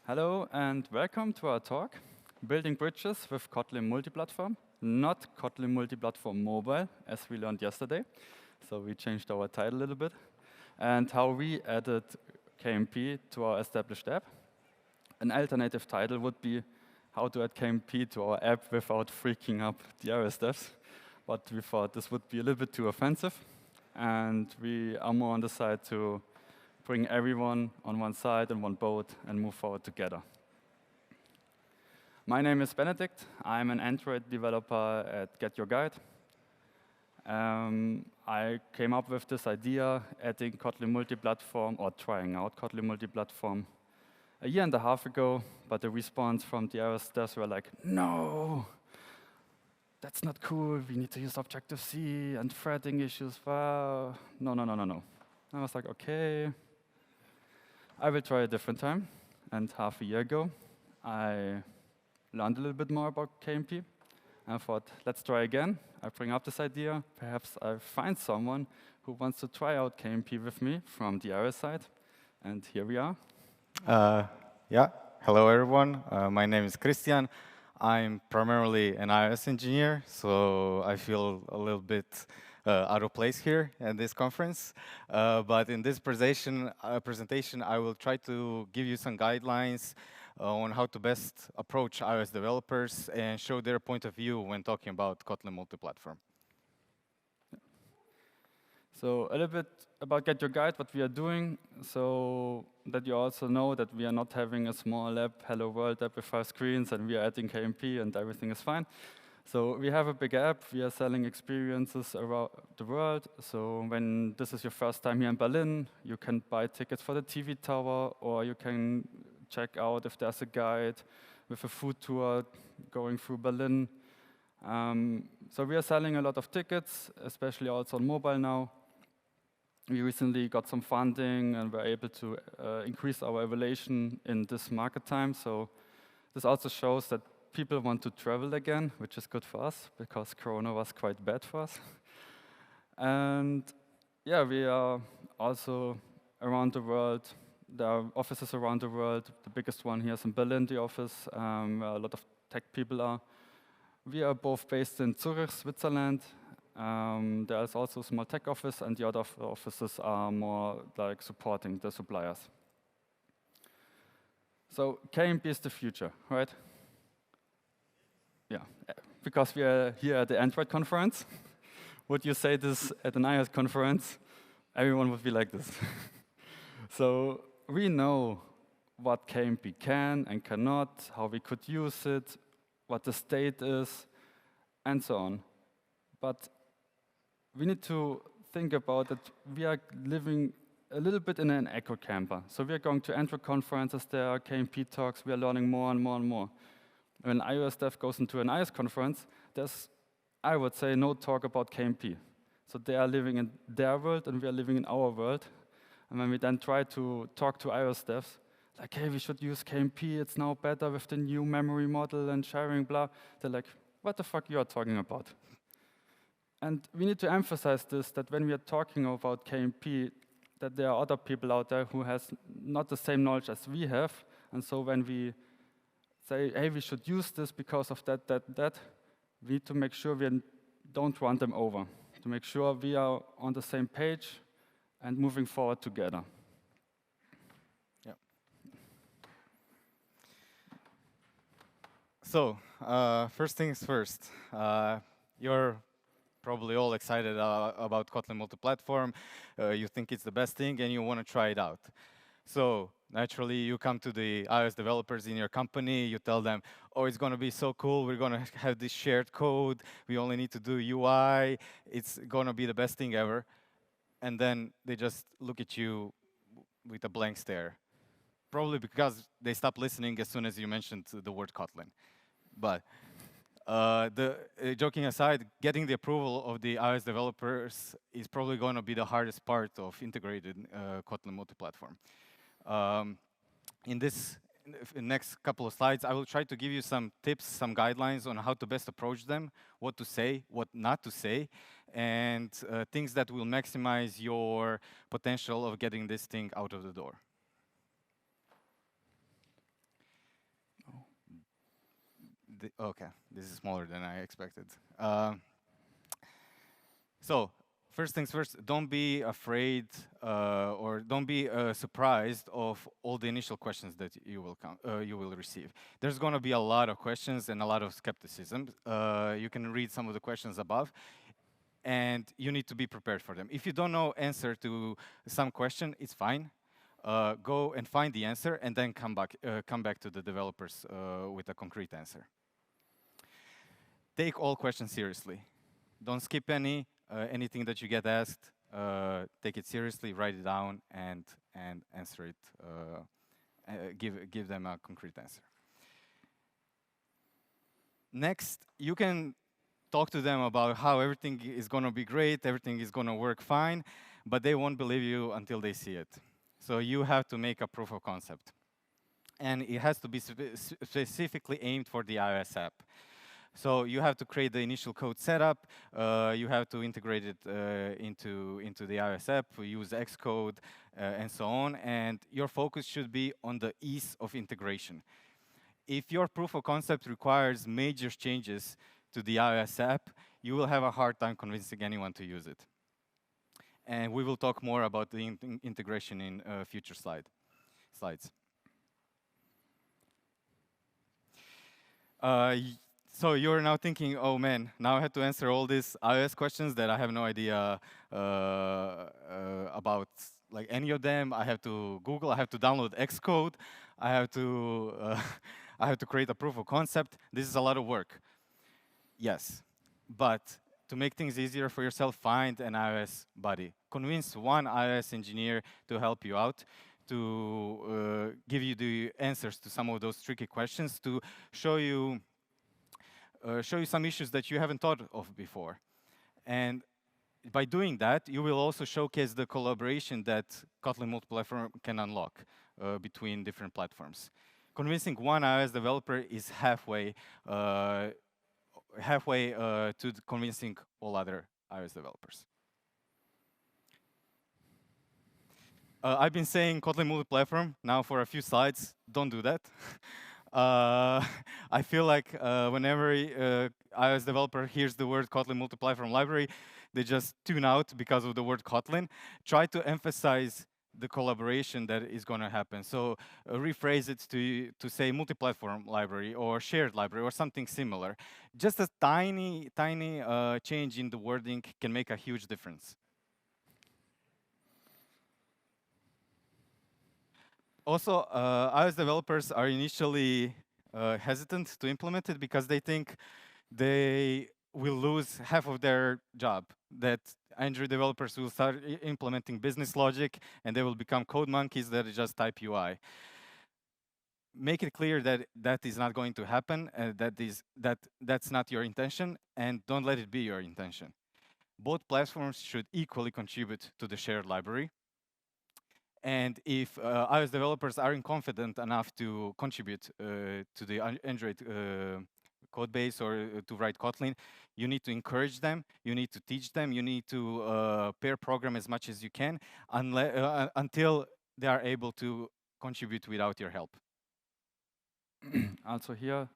Hello and welcome to our talk, Building Bridges with Kotlin Multiplatform, not Kotlin Multiplatform Mobile, as we learned yesterday. So we changed our title a little bit, and how we added KMP to our established app. An alternative title would be how to add KMP to our app without freaking up the iOS devs. But we thought this would be a little bit too offensive, and we are more on the side to bring everyone on one side and one boat and move forward together. My name is Benedict. I'm an Android developer at Get Your Guide. I came up with this idea, adding Kotlin Multiplatform, or trying out Kotlin Multiplatform, a year and a half ago, but the response from the iOS devs were like, no, that's not cool, we need to use Objective-C and threading issues, wow, no. I was like, okay, I will try a different time. And half a year ago, I learned a little bit more about KMP. I thought, let's try again. I bring up this idea. Perhaps I find someone who wants to try out KMP with me from the iOS side. And here we are. Yeah, hello everyone. My name is Kristijan. I'm primarily an iOS engineer, so I feel a little bit out of place here at this conference. But in this presentation, I will try to give you some guidelines on how to best approach iOS developers and show their point of view when talking about Kotlin Multiplatform. So a little bit about Get Your Guide, what we are doing, so that you also know that we are not having a small app, Hello World app with 5 screens, and we are adding KMP and everything is fine. So we have a big app, we are selling experiences around the world. So when this is your first time here in Berlin, you can buy tickets for the TV tower, or you can check out if there's a guide with a food tour going through Berlin. So we are selling a lot of tickets, especially also on mobile now. We recently got some funding and were able to increase our evaluation in this market time. So this also shows that people want to travel again, which is good for us because Corona was quite bad for us. And yeah, we are also around the world. There are offices around the world. The biggest one here is in Berlin, the office, where a lot of tech people are. We are both based in Zurich, Switzerland. There is also a small tech office, and the other offices are more like supporting the suppliers. So KMP is the future, right? Yeah, because we are here at the Android conference. Would you say this at an iOS conference? Everyone would be like this. So we know what KMP can and cannot, how we could use it, what the state is, and so on. But we need to think about that we are living a little bit in an echo chamber. So we are going to Android conferences, there are KMP talks, we are learning more and more and more. When iOS dev goes into an iOS conference, there's, I would say, no talk about KMP. So they are living in their world and we are living in our world. And when we then try to talk to iOS devs, like, hey, we should use KMP, it's now better with the new memory model and sharing, blah. They're like, what the fuck you are talking about? And we need to emphasize this, that when we are talking about KMP, that there are other people out there who has not the same knowledge as we have. And so when we say, hey, we should use this because of that, we need to make sure we don't run them over, to make sure we are on the same page and moving forward together. Yeah. So, first things first. You're probably all excited about Kotlin Multiplatform. You think it's the best thing and you want to try it out. So naturally, you come to the iOS developers in your company, you tell them, oh, it's going to be so cool, we're going to have this shared code, we only need to do UI, it's going to be the best thing ever. And then they just look at you with a blank stare. Probably because they stopped listening as soon as you mentioned the word Kotlin. But joking aside, getting the approval of the iOS developers is probably going to be the hardest part of integrated Kotlin Multiplatform. In this next couple of slides, I will try to give you some tips, some guidelines on how to best approach them, what to say, what not to say, and things that will maximize your potential of getting this thing out of the door. Okay, this is smaller than I expected. So first things first, don't be afraid or don't be surprised of all the initial questions that you will receive. There's going to be a lot of questions and a lot of skepticism. You can read some of the questions above, and you need to be prepared for them. If you don't know answer to some question, it's fine. Go and find the answer, and then come back to the developers with a concrete answer. Take all questions seriously. Don't skip anything that you get asked. Take it seriously, write it down, and answer it. Give them a concrete answer. Next, you can talk to them about how everything is going to be great, everything is going to work fine, but they won't believe you until they see it. So you have to make a proof of concept. And it has to be specifically aimed for the iOS app. So you have to create the initial code setup. You have to integrate it into the iOS app, use Xcode, and so on. And your focus should be on the ease of integration. If your proof of concept requires major changes to the iOS app, you will have a hard time convincing anyone to use it. And we will talk more about the integration in future slides. So you're now thinking, oh man, now I have to answer all these iOS questions that I have no idea about, like any of them. I have to Google, I have to download Xcode, I have to I have to create a proof of concept. This is a lot of work. Yes, but to make things easier for yourself, find an iOS buddy. Convince one iOS engineer to help you out, to give you the answers to some of those tricky questions, to show you some issues that you haven't thought of before. And by doing that, you will also showcase the collaboration that Kotlin Multiplatform can unlock between different platforms. Convincing one iOS developer is halfway to convincing all other iOS developers. I've been saying Kotlin Multiplatform now for a few slides. Don't do that. I feel like whenever iOS developer hears the word Kotlin Multiplatform Library, they just tune out because of the word Kotlin. Try to emphasize the collaboration that is going to happen. So rephrase it to say multi-platform library or shared library or something similar. Just a tiny change in the wording can make a huge difference. Also, iOS developers are initially hesitant to implement it because they think they will lose half of their job, that Android developers will start implementing business logic and they will become code monkeys that just type UI. Make it clear that that is not going to happen, that's not your intention, and don't let it be your intention. Both platforms should equally contribute to the shared library. And if iOS developers aren't confident enough to contribute to the Android code base or to write Kotlin, you need to encourage them, you need to teach them, you need to pair program as much as you can until they are able to contribute without your help. Also here,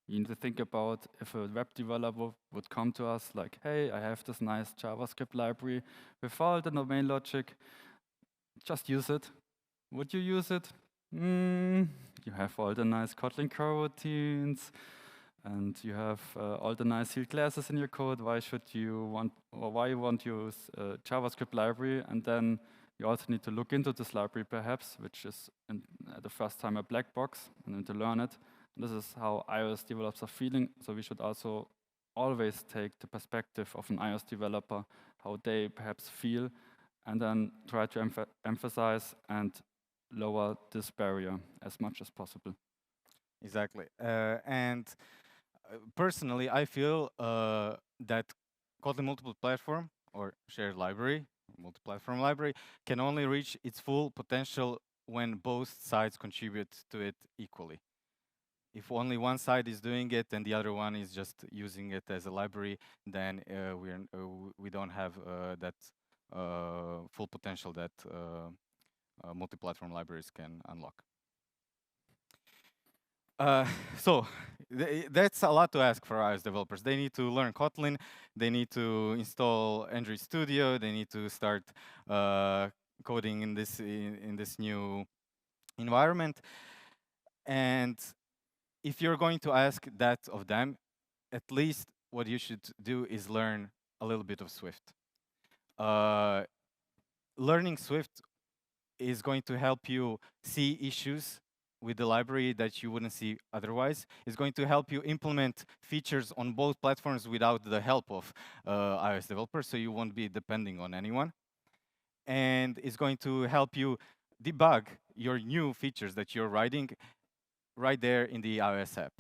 you need to think about if a web developer would come to us like, hey, I have this nice JavaScript library with all the domain logic, just use it. Would you use it? You have all the nice Kotlin coroutines, and you have all the nice sealed classes in your code. Why should you want, or why you want to use a JavaScript library? And then you also need to look into this library perhaps, which is the first time a black box, and then to learn it. And this is how iOS developers are feeling. So we should also always take the perspective of an iOS developer, how they perhaps feel, and then try to emphasize and lower this barrier as much as possible. Exactly. And personally, I feel that Kotlin Multiplatform or shared library, multi-platform library, can only reach its full potential when both sides contribute to it equally. If only one side is doing it and the other one is just using it as a library, then we don't have that full potential that multi-platform libraries can unlock. So that's a lot to ask for iOS developers. They need to learn Kotlin, they need to install Android Studio, they need to start coding in this new environment. And if you're going to ask that of them, at least what you should do is learn a little bit of Swift. Learning Swift is going to help you see issues with the library that you wouldn't see otherwise. It's going to help you implement features on both platforms without the help of iOS developers, so you won't be depending on anyone. And it's going to help you debug your new features that you're writing right there in the iOS app.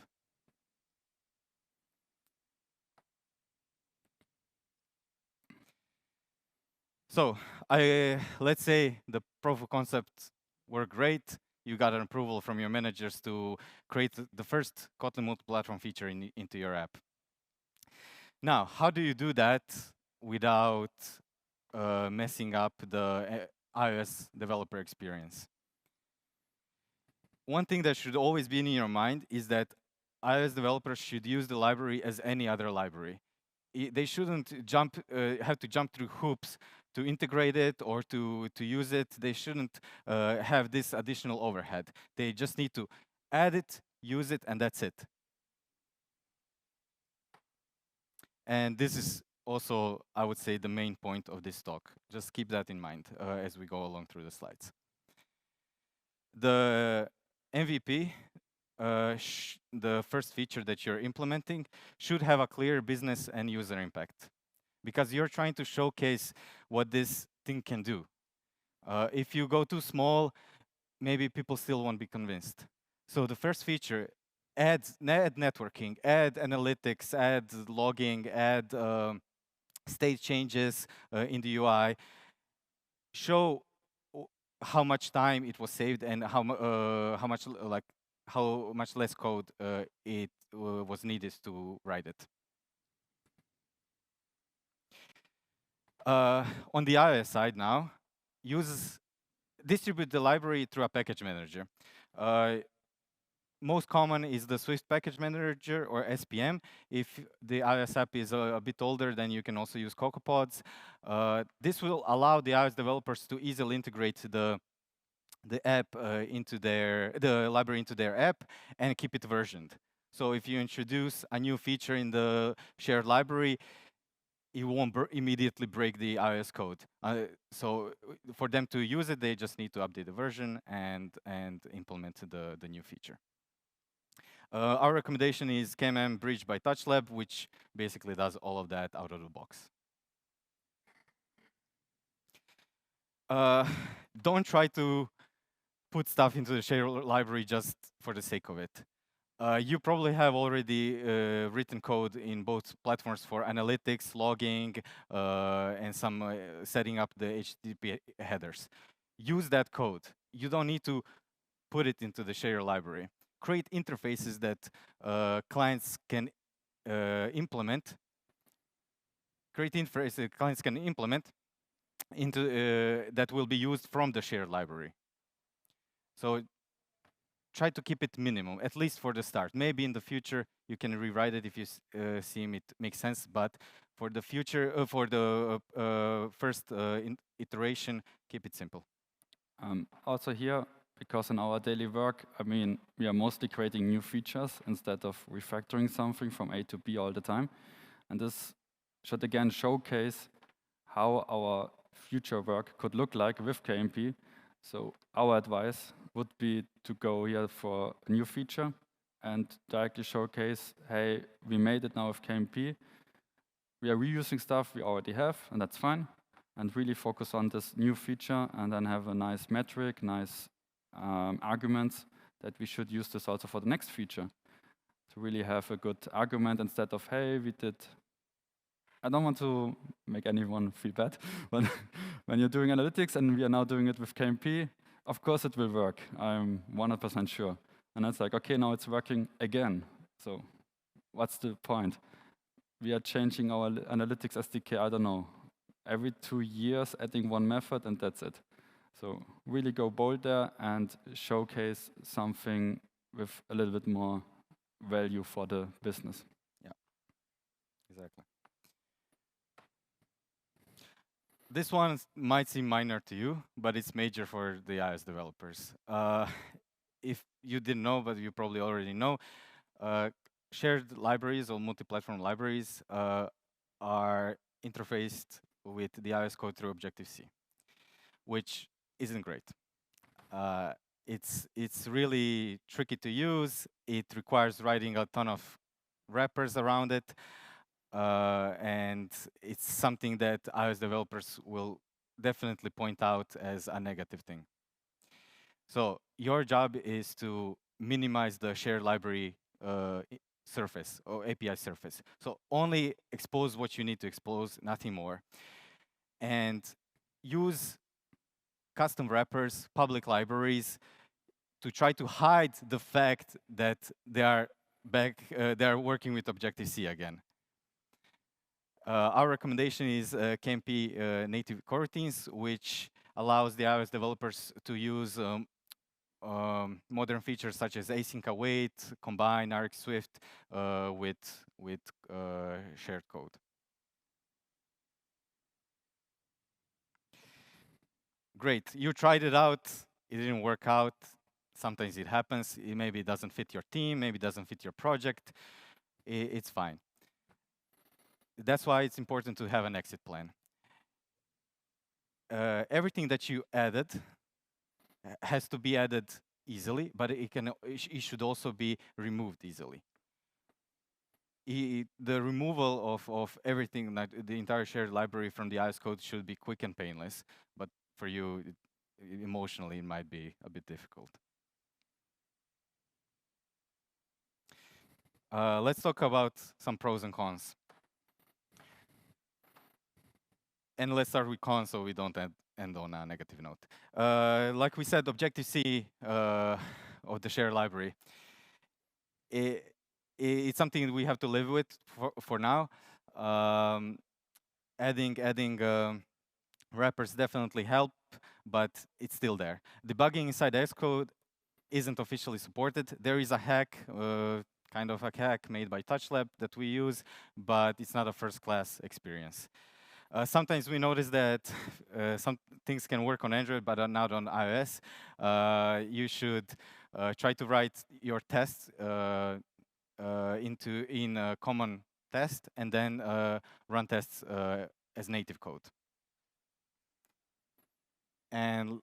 So let's say the proof of concept were great. You got an approval from your managers to create the first Kotlin multi-platform feature into your app. Now, how do you do that without messing up the iOS developer experience? One thing that should always be in your mind is that iOS developers should use the library as any other library. They shouldn't have to jump through hoops to integrate it or to use it. They shouldn't have this additional overhead. They just need to add it, use it, and that's it. And this is also, I would say, the main point of this talk. Just keep that in mind as we go along through the slides. The MVP, the first feature that you're implementing, should have a clear business and user impact, because you're trying to showcase what this thing can do. If you go too small, maybe people still won't be convinced. So the first feature, add networking, add analytics, add logging, add state changes in the UI. Show how much time it was saved and how much less code it was needed to write it. On the iOS side now, distribute the library through a package manager. Most common is the Swift Package Manager, or SPM. If the iOS app is a bit older, then you can also use CocoaPods. This will allow the iOS developers to easily integrate the app the library into their app and keep it versioned. So if you introduce a new feature in the shared library, it won't immediately break the iOS code. So for them to use it, they just need to update the version and implement the new feature. Our recommendation is KMM Bridge by TouchLab, which basically does all of that out of the box. Don't try to put stuff into the shared library just for the sake of it. You probably have already written code in both platforms for analytics, logging, and some setting up the HTTP headers. Use that code. You don't need to put it into the shared library. Create interfaces that clients can implement. Create interfaces clients can implement into that will be used from the shared library. So try to keep it minimum, at least for the start. Maybe in the future you can rewrite it if you see it makes sense, but for the future, for the first iteration, keep it simple. Also here, because in our daily work, I mean, we are mostly creating new features instead of refactoring something from A to B all the time. And this should again showcase how our future work could look like with KMP. So our advice would be to go here for a new feature and directly showcase, hey, we made it now with KMP. We are reusing stuff we already have, and that's fine. And really focus on this new feature and then have a nice metric, nice arguments that we should use this also for the next feature. To really have a good argument instead of, hey, we did. I don't want to make anyone feel bad, but when you're doing analytics and we are now doing it with KMP, of course it will work. I'm 100% sure. And it's like, okay, now it's working again. So what's the point? We are changing our analytics SDK, I don't know, every 2 years, adding one method, and that's it. So really go bold there and showcase something with a little bit more value for the business. Yeah, exactly. This one might seem minor to you, but it's major for the iOS developers. If you didn't know, but you probably already know, shared libraries or multi-platform libraries are interfaced with the iOS code through Objective-C, which isn't great. It's really tricky to use. It requires writing a ton of wrappers around it, and it's something that iOS developers will definitely point out as a negative thing. So your job is to minimize the shared library surface or API surface. So only expose what you need to expose, nothing more. And use custom wrappers, public libraries, to try to hide the fact that they are working with Objective-C again. Our recommendation is KMP native coroutines, which allows the iOS developers to use modern features such as async await, combine Rx Swift with shared code. Great, you tried it out, it didn't work out. Sometimes it happens, maybe it doesn't fit your team, maybe it doesn't fit your project, it's fine. That's why it's important to have an exit plan. Everything that you added has to be added easily, but it should also be removed easily. The removal of everything, like the entire shared library from the iOS code, should be quick and painless, but for you, emotionally, it might be a bit difficult. Let's talk about some pros and cons. And let's start with cons so we don't end on a negative note. Like we said, Objective-C of the shared library, it's something we have to live with for now. Adding wrappers definitely help, but it's still there. Debugging inside Xcode isn't officially supported. There is a hack, kind of a hack made by TouchLab that we use, but it's not a first-class experience. Sometimes we notice that some things can work on Android, but not on iOS. You should try to write your tests in a common test, and then run tests as native code. And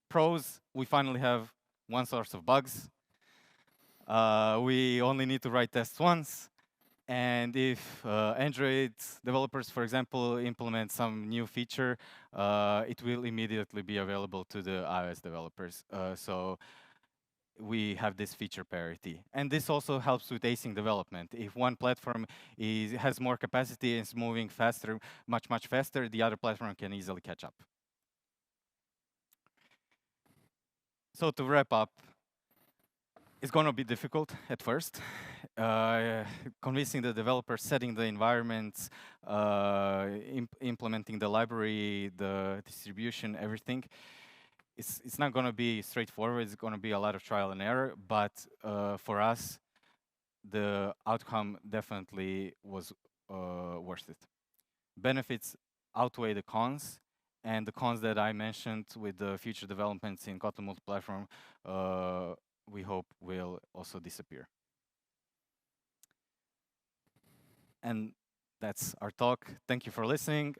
pros, we finally have one source of bugs. We only need to write tests once. And if Android developers, for example, implement some new feature, it will immediately be available to the iOS developers. So we have this feature parity. And this also helps with async development. If one platform has more capacity and is moving faster, much faster, the other platform can easily catch up. So to wrap up, it's going to be difficult at first. Convincing the developers, setting the environments, implementing the library, the distribution, everything. It's not going to be straightforward. It's going to be a lot of trial and error. But for us, the outcome definitely was worth it. Benefits outweigh the cons. And the cons that I mentioned with the future developments in Kotlin Multiplatform, we hope will also disappear. And that's our talk. Thank you for listening.